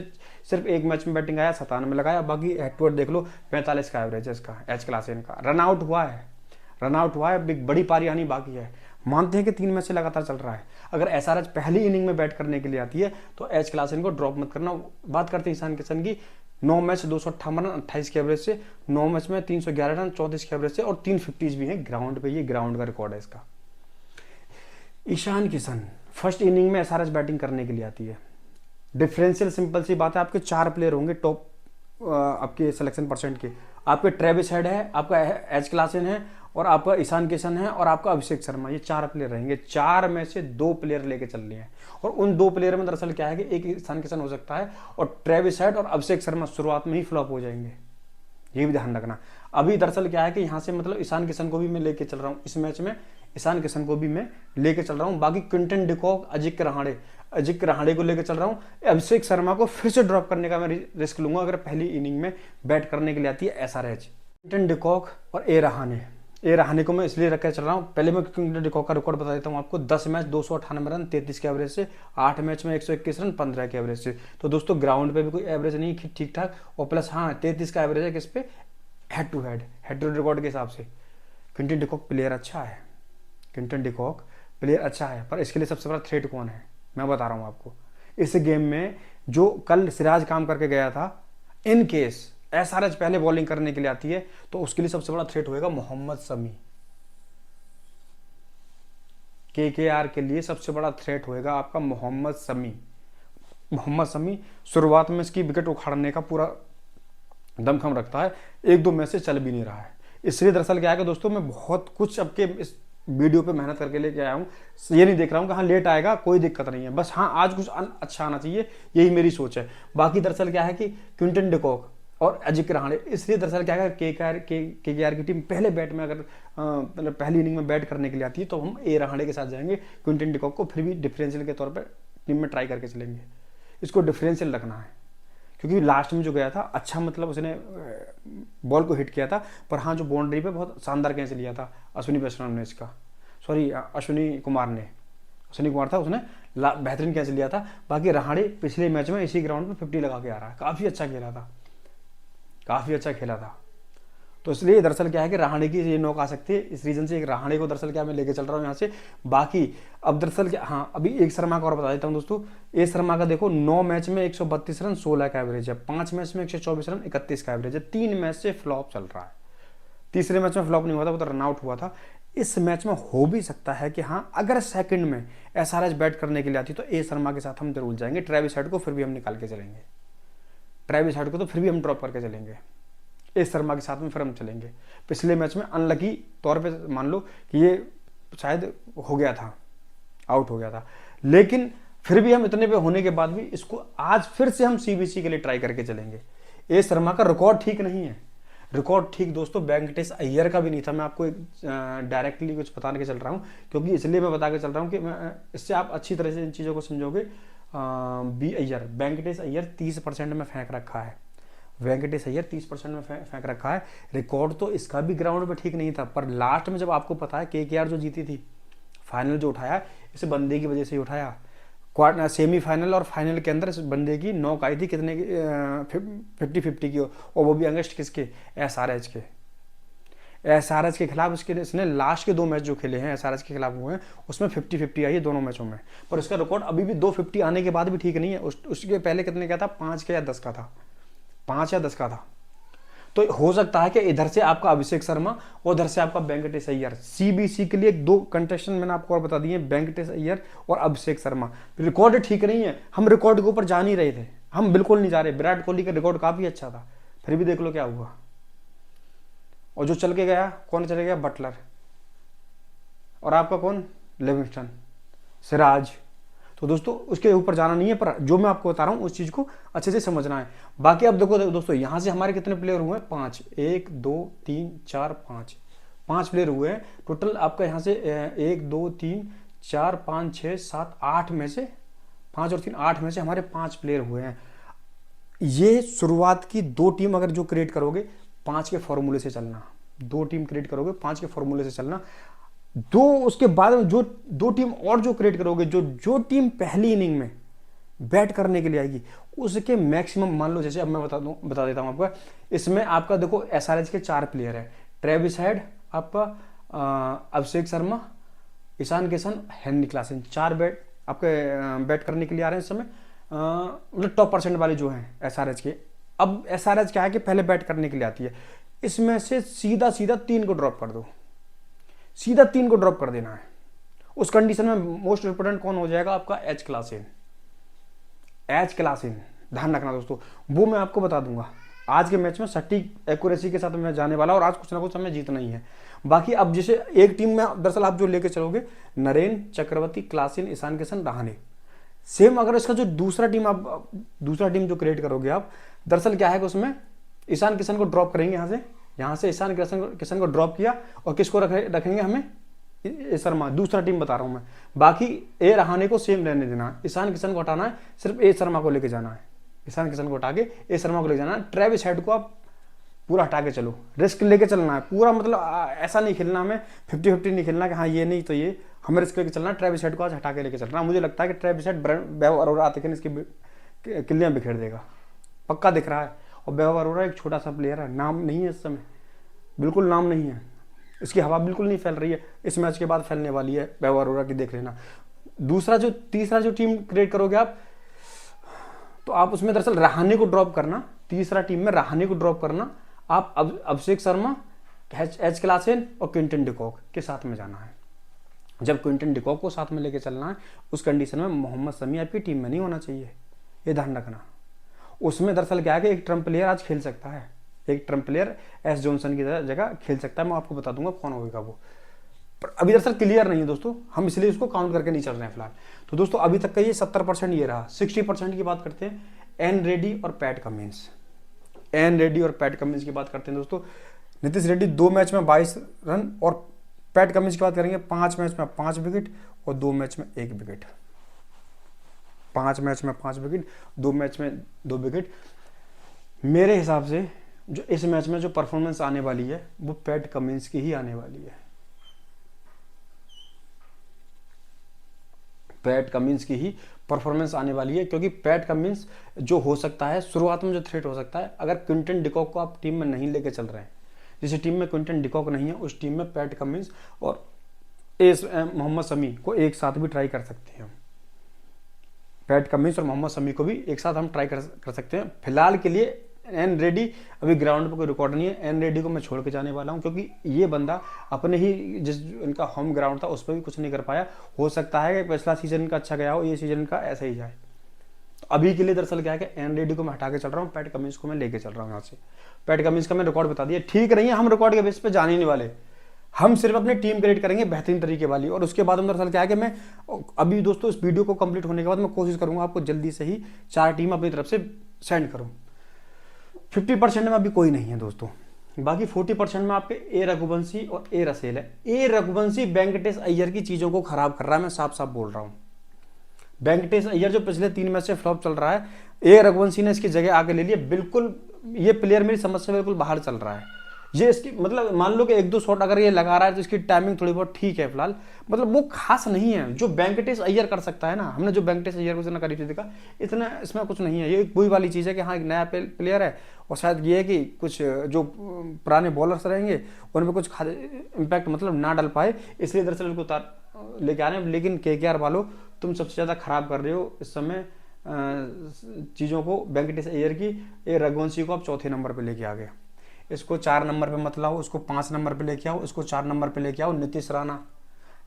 सिर्फ 1 मैच में बैटिंग आया 97 लगाया, बाकी हेड टू हेड देख लो 45 का एवरेज है इसका, एच क्लास का। रन आउट हुआ है, बड़ी पारी आनी बाकी है। मानते हैं कि 3 मैच से लगातार चल रहा है। अगर एसआरएच पहली इनिंग में बैट करने के लिए आती है तो एच क्लास को ड्रॉप मत करना। बात करते हैं ईशान किशन की, 9 मैच 258 रन 28 के एवरेज से, 9 मैच में 311 रन 34 के एवरेज से और 3 50s भी हैं ग्राउंड पे, ये ग्राउंड का रिकॉर्ड है इसका। ईशान किशन फर्स्ट इनिंग में एसआरएच बैटिंग करने के लिए आती है, डिफरेंशियल सिंपल सी बात है, आपके 4 प्लेयर होंगे टॉप आपके सिलेक्शन परसेंट के। आपके ट्रेविस हेड है, आपका एच क्लासन है और आपका ईशान किशन है और आपका अभिषेक शर्मा, ये 4 प्लेयर रहेंगे। 4 में से 2 प्लेयर लेके चल रहे हैं और उन 2 प्लेयर में दरअसल क्या है कि एक ईशान किशन हो सकता है और ट्रेविस हेड और अभिषेक शर्मा शुरुआत में ही फ्लॉप हो जाएंगे, ये भी ध्यान रखना। अभी दरअसल क्या है कि यहाँ से मतलब ईशान किशन को भी मैं लेके चल रहा हूँ इस मैच में, ईशान किशन को भी मैं लेके चल रहा हूँ। बाकी क्विंटन डिकॉक, अजिंक्य रहाणे को लेकर चल रहा हूँ। अभिषेक शर्मा को फिर से ड्रॉप करने का मैं रिस्क लूंगा अगर पहली इनिंग में बैट करने के लिए आती है एसआरएच। क्विंटन डिकॉक और ए रहाणे को मैं इसलिए रखकर चल रहा हूँ। पहले मैं क्विंटन डिकॉक का रिकॉर्ड बता देता हूँ आपको, 10 मैच 298 रन 33 के एवरेज से, 8 मैच में 121 रन 15 के एवरेज से। तो दोस्तों ग्राउंड पे भी कोई एवरेज नहीं, ठीक ठाक, और प्लस हाँ 33 का एवरेज है किस पे, हेड टू हेड रिकॉर्ड के हिसाब से। क्विंटन डिकॉक प्लेयर अच्छा है, पर इसके लिए सबसे बड़ा थ्रेट कौन है मैं बता रहा हूँ आपको। इस गेम में जो कल सिराज काम करके गया था, इन केस एसआरएच पहले बॉलिंग करने के लिए आती है तो उसके लिए सबसे बड़ा थ्रेट होएगा मोहम्मद शमी। केकेआर के लिए सबसे बड़ा थ्रेट होएगा आपका मोहम्मद शमी। शुरुआत में इसकी विकेट उखाड़ने का पूरा दमखम रखता है, 1-2 मैच से चल भी नहीं रहा है। इसलिए दरअसल क्या है कि दोस्तों मैं बहुत कुछ आपके इस वीडियो पे मेहनत करके लेके आया हूँ, ये नहीं देख रहा हूँ कि हाँ लेट आएगा, कोई दिक्कत नहीं है, बस हाँ आज कुछ अच्छा आना चाहिए, यही मेरी सोच है। बाकी दरअसल क्या है कि क्विंटन डिकॉक और अजिंक्य रहाणे, इसलिए दरअसल क्या है केकेआर की टीम पहले बैट में अगर मतलब पहली इनिंग में बैट करने के लिए आती है तो हम ए रहाणे के साथ जाएंगे। क्विंटन डिकॉक को फिर भी डिफरेंशियल के तौर पर टीम में ट्राई करके चलेंगे, इसको डिफरेंशियल रखना है क्योंकि लास्ट में जो गया था अच्छा मतलब उसने बॉल को हिट किया था, पर हाँ जो बाउंड्री पे बहुत शानदार कैच लिया था अश्विनी कुमार था, उसने बेहतरीन कैच लिया था। बाकी रहाणे पिछले मैच में इसी ग्राउंड पे 50 लगा के आ रहा है, काफ़ी अच्छा खेला था। तो इसलिए दरअसल क्या है कि रहाणे की ये नौक आ सकती है, इस रीजन से एक रहाणे को दरअसल क्या मैं लेके चल रहा हूँ यहाँ से। बाकी अब दरअसल क्या, हाँ अभी एक शर्मा का और बता देता हूँ दोस्तों। ए शर्मा का देखो 9 मैच में 132 रन 16 का एवरेज है, 5 मैच में 124 रन 31 का एवरेज है, 3 मैच से फ्लॉप चल रहा है। तीसरे मैच में फ्लॉप नहीं हुआ था, वो तो रन आउट हुआ था। इस मैच में हो भी सकता है कि हाँ अगर सेकंड में एसआरएच बैट करने के लिए आती तो ए शर्मा के साथ हम जरूर जाएंगे। ट्रेविस हेड को फिर भी हम निकाल के चलेंगे, ट्रेविस हेड को तो फिर भी हम ड्रॉप करके चलेंगे, ए शर्मा के साथ में फिर हम चलेंगे। पिछले मैच में अनलकी तौर पे मान लो कि ये शायद आउट हो गया था, लेकिन फिर भी हम इतने पे होने के बाद भी इसको आज फिर से हम सीबीसी के लिए ट्राई करके चलेंगे। ए शर्मा का रिकॉर्ड ठीक नहीं है, रिकॉर्ड ठीक दोस्तों वेंकटेश अय्यर का भी नहीं था। मैं आपको डायरेक्टली कुछ बता के चल रहा हूँ क्योंकि इसलिए मैं बता के चल रहा हूँ कि इससे आप अच्छी तरह से इन चीज़ों को समझोगे। वेंकटेश अय्यर 30% में फेंक रखा है, वेंकटेश अय्यर 30% में फेंक रखा है। रिकॉर्ड तो इसका भी ग्राउंड पे ठीक नहीं था, पर लास्ट में जब आपको पता है केकेआर जो जीती थी, फाइनल जो उठाया इस बंदे की वजह से ही उठाया। क्वार्टर सेमीफाइनल और फाइनल के अंदर इस बंदे की नॉक आई थी कितने की, 50-50 की, और वो भी अगेंस्ट किसके, एसआरएच के। एसआरएच के खिलाफ इसने लास्ट के 2 मैच जो खेले हैं एसआरएच के खिलाफ हुए हैं, उसमें 50-50 आई है दोनों मैचों में। पर उसका रिकॉर्ड अभी भी 250 आने के बाद भी ठीक नहीं है। उसके पहले कितने का था, 5 का या 10 का था, 5 या 10 का था। तो हो सकता है कि इधर से आपका अभिषेक शर्मा और उधर से आपका वेंकटेश अय्यर। सीबीसी के लिए 2 कंटेस्टेंट मैंने आपको और बता दिए, वेंकटेश अय्यर और अभिषेक शर्मा। रिकॉर्ड ठीक नहीं है, हम रिकॉर्ड के ऊपर जा नहीं रहे थे, हम बिल्कुल नहीं जा रहे। विराट कोहली का रिकॉर्ड काफी अच्छा था, फिर भी देख लो क्या हुआ। और जो चल के गया, कौन चले गया, बटलर, और आपका कौन, लिविंगस्टन, सिराज। तो दोस्तों उसके ऊपर जाना नहीं है, पर जो मैं आपको बता रहा हूं उस चीज को अच्छे से समझना है। बाकी अब देखो दोस्तों, यहां से हमारे कितने प्लेयर हुए हैं, 5, 1 2 3 4 5 प्लेयर हुए हैं टोटल। आपका यहां से 1 2 3 4 5 6 7 8 में से 5 और 3 8 में से हमारे 5 प्लेयर हुए हैं। ये शुरुआत की 2 टीम अगर जो क्रिएट करोगे 5 के फॉर्मूले से चलना, 2 टीम क्रिएट करोगे 5 के फॉर्मूले से चलना। उसके बाद में जो 2 टीम और जो क्रिएट करोगे, जो टीम पहली इनिंग में बैट करने के लिए आएगी उसके मैक्सिमम, मान लो जैसे अब मैं बता देता हूं आपको। इसमें आपका देखो एसआरएच के 4 प्लेयर है, ट्रेविस हेड, आपका Abhishek Sharma, Ishan Kishan, Heinrich Klaasen, 4 bat करने के लिए आ रहे हैं इस समय, मतलब टॉप परसेंट वाले जो हैं एसआरएच के। अब एसआरएच क्या है कि पहले बैट करने के लिए आती है, इसमें से सीधा 3 को ड्रॉप कर दो, सीधा 3 को ड्रॉप कर देना है। उस कंडीशन में मोस्ट इंपोर्टेंट कौन हो जाएगा, आपका एच क्लासन। ध्यान रखना दोस्तों, वो मैं आपको बता दूंगा आज के मैच में सटीक एक्यूरेसी के साथ मैं जाने वाला, और आज कुछ ना कुछ हमें जीतना ही है। बाकी अब जैसे एक टीम में दरअसल आप जो लेके चलोगे, नरेन, चक्रवर्ती, क्लासन, ईशान किशन, रहाणे, सेम अगर इसका जो दूसरा टीम जो क्रिएट करोगे आप, दरअसल क्या है कि उसमें ईशान किशन को ड्रॉप करेंगे यहां से ईशान किशन को ड्रॉप किया, और किसको रखेंगे हमें, शर्मा, दूसरा टीम बता रहा हूं मैं। बाकी ए रहाणे को सेम रहने देना है, ईशान किशन को हटाना है, सिर्फ ए शर्मा को लेके जाना है, ईशान किशन को हटा के ए शर्मा को लेके जाना है। ट्रेविस हेड को आप पूरा हटा के चलो, रिस्क लेके चलना है पूरा, मतलब ऐसा नहीं खेलना हमें 50-50 नहीं खेलना कि हाँ ये नहीं तो ये, हमें रिस्क लेके चलना है। ट्रेविस हेड को आज हटा के लेके चलना है। मुझे लगता है कि ट्रेविस हेड वैभव अरोड़ा आते इसकी किल्लियां बिखेर देगा, पक्का दिख रहा है। और वैभव अरोड़ा एक छोटा सा प्लेयर है, नाम नहीं है इस समय, बिल्कुल नाम नहीं है, इसकी हवा बिल्कुल नहीं फैल रही है, इस मैच के बाद फैलने वाली है वैभव अरोड़ा की, देख लेना। तीसरा जो टीम क्रिएट करोगे आप, तो आप उसमें दरअसल रहाणे को ड्रॉप करना, तीसरा टीम में रहाणे को ड्रॉप करना, आप अभिषेक शर्मा, एच क्लासन और क्विंटन डिकॉक के साथ में जाना है। जब क्विंटन डिकॉक को साथ में लेके चलना है, उस कंडीशन में मोहम्मद शमी आपकी टीम में नहीं होना चाहिए, ये ध्यान रखना। उसमें दरअसल क्या है कि एक ट्रम्प प्लेयर आज खेल सकता है, एक ट्रम्प प्लेयर एस जॉनसन की जगह खेल सकता है, मैं आपको बता दूंगा कौन होगा वो, पर अभी दरअसल क्लियर नहीं है दोस्तों, हम इसलिए उसको काउंट करके नहीं चल रहे हैं फिलहाल। तो दोस्तों अभी तक का ये 70% ये रहा। 60% की बात करते हैं, एन रेड्डी और पैट कमिंस। की बात करते हैं दोस्तों। नीतीश रेड्डी 2 मैच में 22 रन, और पैट कमिंस की बात करेंगे 5 मैच में 5 विकेट और 2 मैच में 1 विकेट। 5 मैच में 5 विकेट, 2 मैच में 2 विकेट। मेरे हिसाब से जो इस मैच में जो परफॉर्मेंस आने वाली है वो पैट कमिंस की ही आने वाली है, पैट कमिंस की ही परफॉर्मेंस आने वाली है, क्योंकि पैट कमिंस जो हो सकता है शुरुआत में जो थ्रेट हो सकता है, अगर क्विंटन डिकॉक को आप टीम में नहीं लेके चल रहे हैं, जिस टीम में क्विंटन डिकॉक नहीं है उस टीम में पैट कमिंस और मोहम्मद शमी को एक साथ भी ट्राई कर सकते हैं। पैट कमिंस और मोहम्मद शमी को भी एक साथ हम ट्राई कर सकते हैं। फिलहाल के लिए एन रेड्डी अभी ग्राउंड पर कोई रिकॉर्ड नहीं है, एन रेड्डी को मैं छोड़ के जाने वाला हूं, क्योंकि ये बंदा अपने ही जिस इनका होम ग्राउंड था उस पर भी कुछ नहीं कर पाया। हो सकता है कि पिछला सीजन का अच्छा गया हो, ये सीजन का ऐसा ही जाए। तो अभी के लिए दरअसल क्या है कि एन रेड्डी को मैं हटा के चल रहा हूँ, पैट कमिंस को मैं लेके चल रहा हूँ यहाँ से। पैट कमिंस का मैं रिकॉर्ड बता दिया, ठीक नहीं है, हम रिकॉर्ड के बेस पे जाने नहीं वाले, हम सिर्फ अपनी टीम क्रिएट करेंगे बेहतरीन तरीके वाली। और उसके बाद दरअसल क्या है कि मैं अभी दोस्तों इस वीडियो को कंप्लीट होने के बाद मैं कोशिश करूंगा आपको जल्दी से ही 4 टीम अपनी तरफ से सेंड करूं। 50% में अभी कोई नहीं है दोस्तों, बाकी 40% में आपके ए रघुवंशी और ए रसेल है। ए रघुवंशी वेंकटेश अय्यर की चीजों को खराब कर रहा है, मैं साफ साफ बोल रहा हूं। वेंकटेश अय्यर जो पिछले 3 मैच से फ्लॉप चल रहा है, ए रघुवंशी ने इसकी जगह आके ले लिया। बिल्कुल ये प्लेयर मेरी समझ से बिल्कुल बाहर चल रहा है। ये इसकी मतलब मान लो कि एक दो शॉट अगर ये लगा रहा है तो इसकी टाइमिंग थोड़ी बहुत ठीक है फिलहाल, मतलब वो खास नहीं है जो वेंकटेश अय्यर कर सकता है ना। हमने जो वेंकटेश अय्यर को इतना करीब से देखा, इतना इसमें कुछ नहीं है। ये वही वाली चीज़ है कि हाँ एक नया प्लेयर है, और शायद ये है कि कुछ जो पुराने बॉलर्स रहेंगे उन पर कुछ इम्पैक्ट मतलब ना डाल पाए, इसलिए दरअसल उनको उतार लेके आ रहे हैं। लेकिन KKR वालों, तुम सबसे ज़्यादा खराब कर रहे हो इस समय चीज़ों को। वेंकटेश अय्यर की, ये रघुवंशी को आप चौथे नंबर पे लेके आ गए। इसको 4 नंबर पे मत लाओ, उसको 5 नंबर पे लेके आओ, इसको 4 नंबर पे लेके आओ। नीतीश राणा,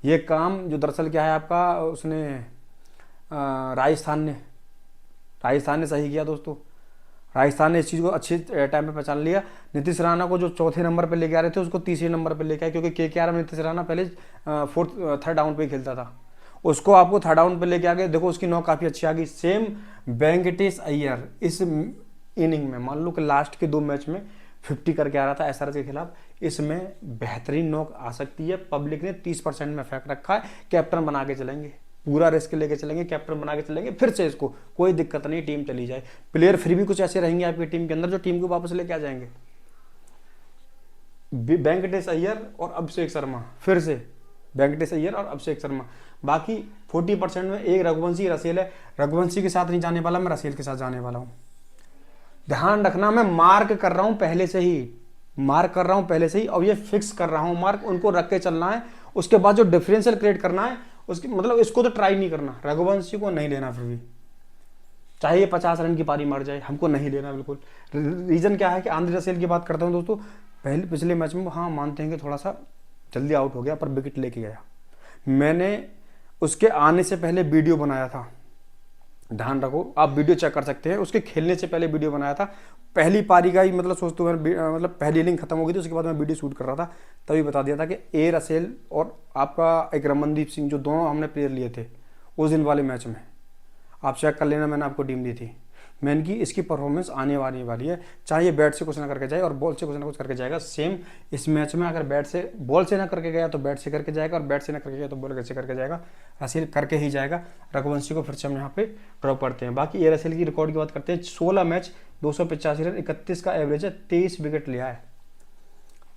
ये काम जो दरअसल क्या है आपका, उसने राजस्थान ने सही किया दोस्तों। राजस्थान ने इस चीज़ को अच्छे टाइम पे पहचान लिया। नीतीश राणा को जो चौथे नंबर पे लेके आ रहे थे उसको तीसरे नंबर पे लेके आए, क्योंकि KKR में नीतीश राणा पहले थर्ड डाउन पे ही खेलता था, उसको आपको थर्ड डाउन पे लेके आ गए। देखो उसकी नॉक काफ़ी अच्छी आ गई। सेम वेंकटेश अय्यर इस इनिंग में मान लो कि लास्ट के 2 मैच में 50 करके आ रहा था SRH के खिलाफ, इसमें बेहतरीन नॉक आ सकती है। पब्लिक ने 30% में फेंक रखा है। कैप्टन बना के चलेंगे, पूरा रिस्क लेके चलेंगे, कैप्टन बना के चलेंगे, फिर से इसको कोई दिक्कत नहीं, टीम चली जाए। प्लेयर फिर भी कुछ ऐसे रहेंगे आपकी टीम के अंदर जो टीम को वापस लेके आ जाएंगे। वेंकटेश अय्यर और अभिषेक शर्मा, फिर से वेंकटेश अय्यर और अभिषेक शर्मा। बाकी 40% में एक रघुवंशी रसेल है। रघुवंशी के साथ नहीं जाने वाला, मैं रसेल के साथ जाने वाला हूँ। ध्यान रखना, मैं मार्क कर रहा हूँ पहले से ही, और ये फिक्स कर रहा हूँ मार्क। उनको रख के चलना है, उसके बाद जो डिफरेंशियल क्रिएट करना है उसकी मतलब इसको तो ट्राई नहीं करना। रघुवंशी को नहीं लेना, फिर भी चाहे ये 50 रन की पारी मार जाए, हमको नहीं लेना बिल्कुल। रीजन क्या है कि आंद्रे रसेल की बात करता हूँ दोस्तों, पिछले मैच में हाँ मानते हैं कि थोड़ा सा जल्दी आउट हो गया, पर विकेट लेके गया। मैंने उसके आने से पहले वीडियो बनाया था, ध्यान रखो, आप वीडियो चेक कर सकते हैं। उसके खेलने से पहले वीडियो बनाया था, पहली पारी का ही मतलब सोचते हुए मतलब पहली इनिंग खत्म हो गई थी, उसके बाद मैं वीडियो शूट कर रहा था, तभी बता दिया था कि ए रसेल और आपका एक रमनदीप सिंह, जो दोनों हमने प्लेयर लिए थे उस दिन वाले मैच में, आप चेक कर लेना, मैंने आपको टीम दी थी। मैंने की इसकी परफॉर्मेंस आने वाली है, चाहे ये बैट से कुछ ना करके जाए और बॉल से कुछ ना कुछ करके जाएगा। सेम इस मैच में अगर बॉल से ना करके गया तो बैट से करके जाएगा, और बैट से ना करके गया तो बॉल से करके जाएगा। रसेल करके ही जाएगा। रघुवंशी को फिर से हम यहाँ पे ड्रॉप करते हैं। बाकी ये रसेल की रिकॉर्ड की बात करते हैं, 16 मैच 285 रन, 31 का एवरेज है, 23 विकेट लिया है।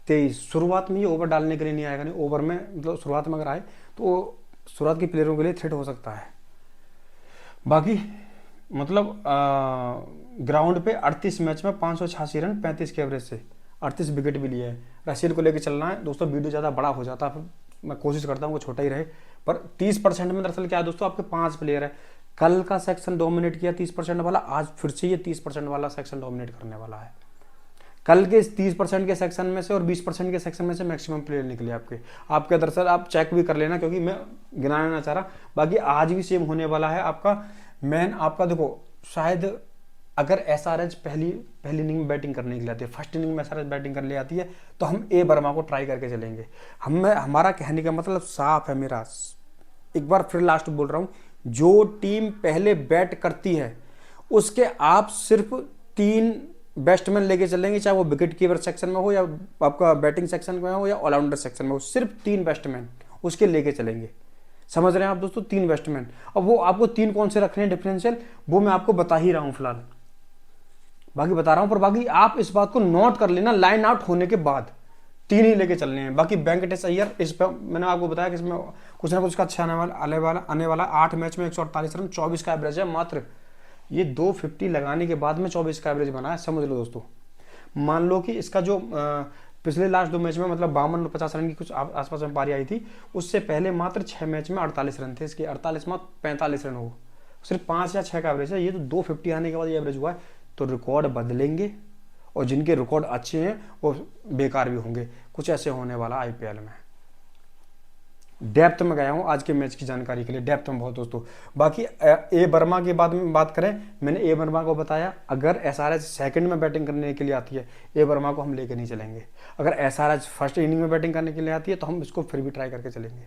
23 शुरुआत में ये ओवर डालने के लिए नहीं आएगा, नहीं ओवर में मतलब शुरुआत में अगर आए तो शुरुआत के प्लेयरों के लिए थ्रेट हो सकता है। बाकी मतलब ग्राउंड पे 38 मैच में 586 रन, 35 के एवरेज से 38 विकेट भी लिए है। रसेल को लेकर चलना है दोस्तों। वीडियो ज़्यादा बड़ा हो जाता है, मैं कोशिश करता हूँ कि छोटा ही रहे, पर 30% में दरअसल क्या है दोस्तों, आपके 5 प्लेयर है। कल का सेक्शन डोमिनेट किया 30% वाला, आज फिर से ये 30% वाला सेक्शन डोमिनेट करने वाला है। कल के इस 30% के सेक्शन में से और 20% के सेक्शन में से मैक्सिमम प्लेयर निकले आपके दरअसल आप चेक भी कर लेना, क्योंकि मैं गिनाना ना चाह रहा। बाकी आज भी सेम होने वाला है आपका। मैन आपका देखो, शायद अगर SRH पहली इनिंग में बैटिंग करने के लिए आती है, फर्स्ट इनिंग में SRH बैटिंग करने आती है, तो हम ए वर्मा को ट्राई करके चलेंगे। हमारा कहने का मतलब साफ है मेरा, एक बार फिर लास्ट बोल रहा हूँ, जो टीम पहले बैट करती है उसके आप सिर्फ 3 बैट्समैन लेके चलेंगे, चाहे वो विकेट कीपर सेक्शन में हो या आपका बैटिंग सेक्शन में हो या ऑलराउंडर सेक्शन में हो, सिर्फ 3 बैट्समैन उसके लेके चलेंगे। समझ रहे हैं आप दोस्तों, 3 बैट्समैन। अब वो आपको 3 कौन से रखने हैं डिफरेंशियल, वो मैं आपको बता ही रहा हूँ फिलहाल, बाकी बता रहा हूँ, पर बाकी आप इस बात को नोट कर लेना, लाइन आउट होने के बाद 3 ही लेके चलने हैं। बाकी वेंकटेश अय्यर, इस पर मैंने आपको बताया कि इसमें कुछ ना कुछ का अच्छा आने वाला 8 मैच में 148 रन, 24 का एवरेज है मात्र। ये 250 लगाने के बाद में 24 का एवरेज बना है, समझ लो दोस्तों। मान लो कि इसका जो पिछले लास्ट 2 मैच में मतलब 52-50 रन की कुछ आसपास में पारी आई थी, उससे पहले मात्र 6 मैच में 48 रन थे इसके, 48 में 45 रन हो, सिर्फ 5 या 6 का एवरेज है। ये तो 250 आने के बाद ये एवरेज हुआ है, तो रिकॉर्ड बदलेंगे, और जिनके रिकॉर्ड अच्छे हैं वो बेकार भी होंगे। कुछ ऐसे होने वाला IPL में। डेप्थ में गया हूँ आज के मैच की जानकारी के लिए, डेप्थ में बहुत दोस्तों। बाकी ए वर्मा के बाद में बात करें, मैंने ए वर्मा को बताया, अगर SRH सेकंड में बैटिंग करने के लिए आती है, ए वर्मा को हम लेके नहीं चलेंगे। अगर SRH फर्स्ट इनिंग में बैटिंग करने के लिए आती है तो हम इसको फिर भी ट्राई करके चलेंगे।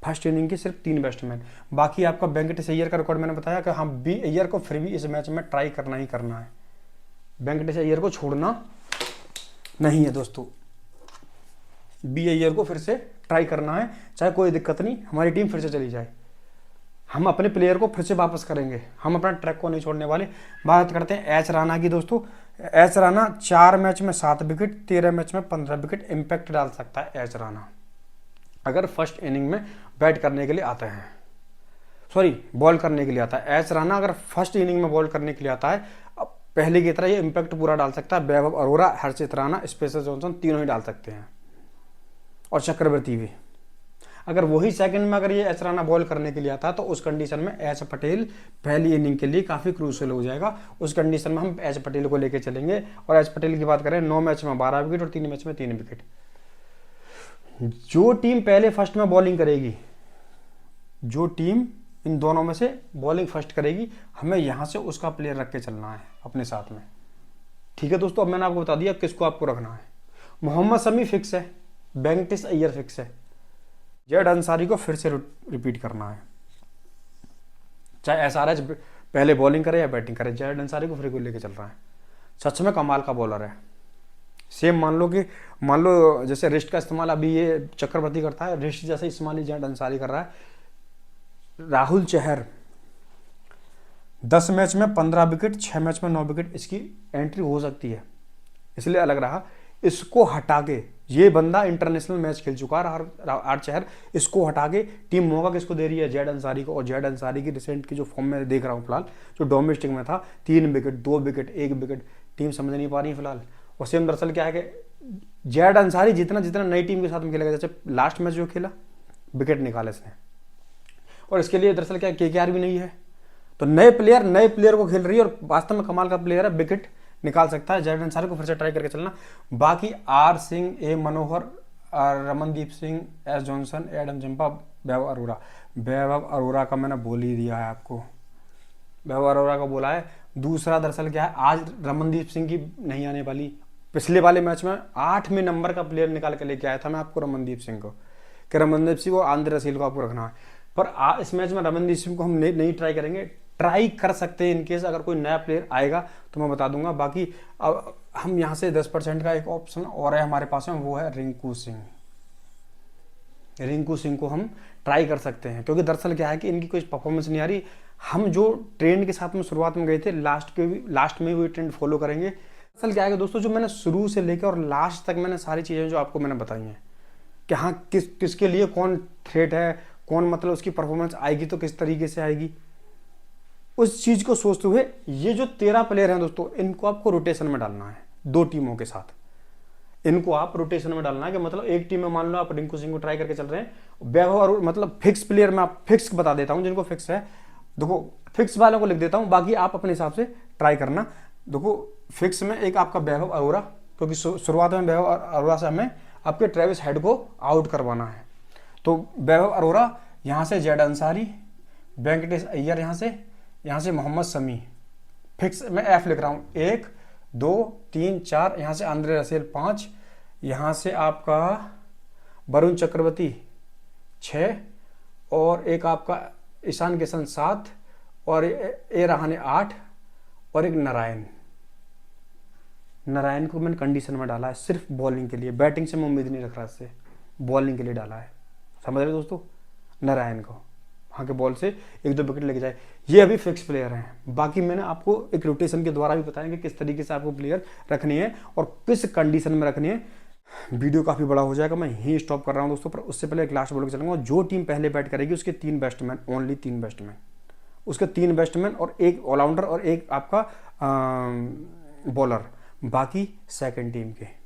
फर्स्ट इनिंग के सिर्फ 3 बैट्समैन। बाकी आपका वेंकटेश अय्यर का रिकॉर्ड मैंने बताया कि हाँ बी अय्यर को फिर भी इस मैच में ट्राई करना ही करना है, वेंकटेश अय्यर को छोड़ना नहीं है दोस्तों। बी अय्यर को फिर से ट्राई करना है, चाहे कोई दिक्कत नहीं, हमारी टीम फिर से चली जाए। हम अपने प्लेयर को फिर से वापस करेंगे, हम अपना ट्रैक को नहीं छोड़ने वाले। बात करते हैं एच राना की दोस्तों। एच राना 4 मैच में 7 विकेट, 13 मैच में 15 विकेट इम्पैक्ट डाल सकता है एच राना, अगर फर्स्ट इनिंग में बैट करने के लिए आते हैं, सॉरी बॉल करने के लिए आता है। एच राना अगर फर्स्ट इनिंग में बॉल करने के लिए आता है, अब पहले की तरह ये इम्पैक्ट पूरा डाल सकता है। वैभव अरोरा, हर्षित राणा, स्पेसर जॉनसन तीनों ही डाल सकते हैं, और चक्रवर्ती भी। अगर वही सेकंड में अगर ये एच राना बॉल करने के लिए आता है तो उस कंडीशन में एच पटेल पहली इनिंग के लिए काफ़ी क्रूशियल हो जाएगा। उस कंडीशन में हम एच पटेल को लेकर चलेंगे। और एच पटेल की बात करें, 9 मैच में 12 विकेट और 3 मैच में 3 विकेट। जो टीम पहले फर्स्ट में बॉलिंग करेगी, जो टीम इन दोनों में से बॉलिंग फर्स्ट करेगी, हमें यहाँ से उसका प्लेयर रख के चलना है अपने साथ में। ठीक है दोस्तों, अब मैंने आपको बता दिया किसको आपको रखना है। मोहम्मद शमी फिक्स है, वेंकटेश अय्यर फिक्स है, जेड अंसारी को फिर से रिपीट करना है। चाहे एसआरएच पहले बॉलिंग करे या बैटिंग करे, जेड अंसारी को फिर को लेके चल रहा है। सच में कमाल का बॉलर है। सेम मान लो जैसे रिस्ट का इस्तेमाल अभी ये चक्रवर्ती करता है, रिस्ट जैसे इस्तेमाल जेड अंसारी कर रहा है। राहुल चहर 10 मैच में 15 विकेट, 6 मैच में 9 विकेट इसकी एंट्री हो सकती है, इसलिए अलग रहा। इसको हटा के, ये बंदा इंटरनेशनल मैच खेल चुका है आर चहर, इसको हटा के टीम मौका किसको दे रही है? जेड अंसारी को। और जेड अंसारी की रिसेंट की जो फॉर्म में देख रहा हूँ फिलहाल, जो डोमेस्टिक में था, 3 विकेट, 2 विकेट, 1 विकेट, टीम समझ नहीं पा रही है फिलहाल। और सेम दरअसल क्या है कि जेड अंसारी जितना जितना नई टीम के साथ में खेलेगा, जैसे लास्ट मैच जो खेला विकेट निकाले इसने, और इसके लिए दरअसल क्या केकेआर भी नहीं है, तो नए प्लेयर को खेल रही है और वास्तव में कमाल का प्लेयर है, विकेट निकाल सकता है। जेड अंसारी को फिर से ट्राई करके चलना। बाकी R Singh, A Manohar, Ramandeep Singh, S Johnson, Adam Zampa, Vaibhav Arora. Vaibhav Arora का मैंने बोल ही दिया है आपको, वैभव अरोरा का बोला है। दूसरा दरअसल क्या है, आज रमनदीप सिंह की नहीं आने वाली। पिछले वाले मैच में 8वें नंबर का प्लेयर निकाल के लेके आया था मैं आपको, रमनदीप सिंह को, कि रमनदीप सिंह को, आंद्रे रसील को आपको रखना है। पर इस मैच में रमनदीप सिंह को हम नहीं ट्राई करेंगे। ट्राई कर सकते हैं इनकेस अगर कोई नया प्लेयर आएगा तो मैं बता दूंगा। बाकी अब हम यहाँ से 10% का एक ऑप्शन और है हमारे पास में, वो है रिंकू सिंह। रिंकू सिंह को हम ट्राई कर सकते हैं, क्योंकि दरअसल क्या है कि इनकी कोई परफॉर्मेंस नहीं आ रही। हम जो ट्रेंड के साथ में शुरुआत में गए थे, लास्ट में भी ट्रेंड फॉलो करेंगे। दरअसल क्या है दोस्तों, जो मैंने शुरू से लेकर और लास्ट तक मैंने सारी चीज़ें जो आपको मैंने बताई हैं कि हाँ किसके लिए कौन थ्रेट है, कौन मतलब उसकी परफॉर्मेंस आएगी तो किस तरीके से आएगी, उस चीज को सोचते हुए ये जो 13 प्लेयर हैं दोस्तों, इनको आपको रोटेशन में डालना है 2 टीमों के साथ। इनको आप रोटेशन में डालना है कि मतलब एक टीम में मान लो आप रिंकू सिंह को ट्राई करके चल रहे हैं, वैभव और मतलब फिक्स प्लेयर में आप फिक्स बता देता हूं जिनको फिक्स है। देखो फिक्स वालों को लिख देता हूं, बाकी आप अपने हिसाब से ट्राई करना। देखो फिक्स में एक आपका वैभव अरोरा, क्योंकि शुरुआत में वैभव अरोरा से हमें आपके ट्रेविस हेड को आउट करवाना है। तो वैभव अरोरा, यहाँ से जेड अंसारी, वेंकटेश अय्यर, यहाँ से मोहम्मद शमी। फिक्स मैं एफ लिख रहा हूँ, 1 2 3 4, यहाँ से आंद्रे रसेल 5, यहाँ से आपका वरुण चक्रवर्ती 6, और एक आपका ईशान किशन 7, और ए रहाणे 8, और एक नारायण को मैंने कंडीशन में डाला है सिर्फ बॉलिंग के लिए। बैटिंग से मैं उम्मीद नहीं रख रहा इससे, बॉलिंग के लिए डाला है। समझ रहे दोस्तों, नारायण को वहाँ के बॉल से 1-2 विकेट लेके जाए। ये अभी फिक्स प्लेयर हैं। बाकी मैंने आपको एक रोटेशन के द्वारा भी बताया कि किस तरीके से आपको प्लेयर रखनी है और किस कंडीशन में रखनी है। वीडियो काफ़ी बड़ा हो जाएगा, मैं यहीं स्टॉप कर रहा हूँ दोस्तों। पर उससे पहले एक लास्ट बोल के चलूँगा, जो टीम पहले बैट करेगी उसके 3 बैट्समैन, ओनली 3 बैट्समैन, उसके 3 बैट्समैन और एक ऑलराउंडर और एक आपका बॉलर, बाकी सेकंड टीम के।